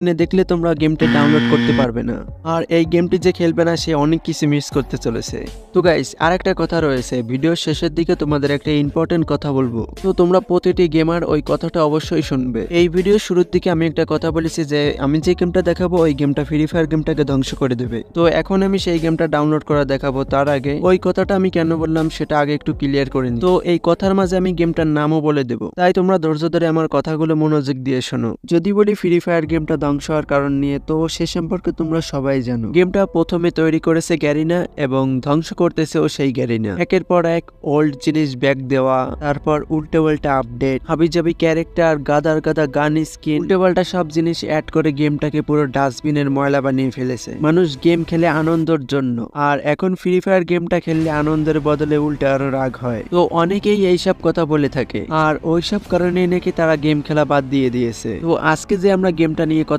দেখলে তোমরা গেমটা ডাউনলোড করতে পারবে না। আর এই গেমটি যে খেলবে না সে অনেক কিছু মিস করতে চলেছে। তো গাইস, আরেকটা কথা রয়েছে, ভিডিওর শেষের দিকে তোমাদের একটা ইম্পর্টেন্ট কথা বলবো, তো তোমরা প্রতিটি গেমার ওই কথাটা অবশ্যই শুনবে। এই ভিডিওর শুরুর দিকে আমি একটা কথা বলেছি যে আমি যে গেমটা দেখাবো ওই গেমটা ফ্রি ফায়ার গেমটাকে ধ্বংস করে দেবে। তো এখন আমি সেই গেমটা ডাউনলোড করা দেখাবো, তার আগে ওই কথাটা আমি কেন বললাম সেটা আগে একটু ক্লিয়ার করে নিই। তো এই কথার মাঝে আমি গেমটার নামও বলে দেবো, তাই তোমরা ধৈর্য ধরে আমার কথাগুলো মনোযোগ দিয়ে শোনো। যদি বলি ফ্রি ফায়ার গেমটা ধ্বংস হওয়ার কারণ নিয়ে, তো সে সম্পর্কে তোমরা সবাই জানো। গেমটা প্রথমে তৈরি করেছে গ্যারিনা এবং ধ্বংস করতেছেও সেই গ্যারিনা। একের পর এক ওল্ড জিনিস ব্যাক দেওয়া, তারপর উল্টে পাল্টা আপডেট, হাবিজাবি ক্যারেক্টার, গাদার গাদা গান স্কিন, উল্টে পাল্টা সব জিনিস অ্যাড করে গেমটাকে পুরো ডাস্টবিনের ময়লা বানিয়ে ফেলেছে। মানুষ গেম খেলে আনন্দের জন্য, আর এখন ফ্রি ফায়ার গেমটা খেললে আনন্দের বদলে উল্টে আরো রাগ হয়। তো অনেকেই এইসব কথা বলে থাকে, আর ওইসব কারণে নাকি তারা গেম খেলা বাদ দিয়ে দিয়েছে। তো আজকে যে আমরা গেমটা নিয়ে কথা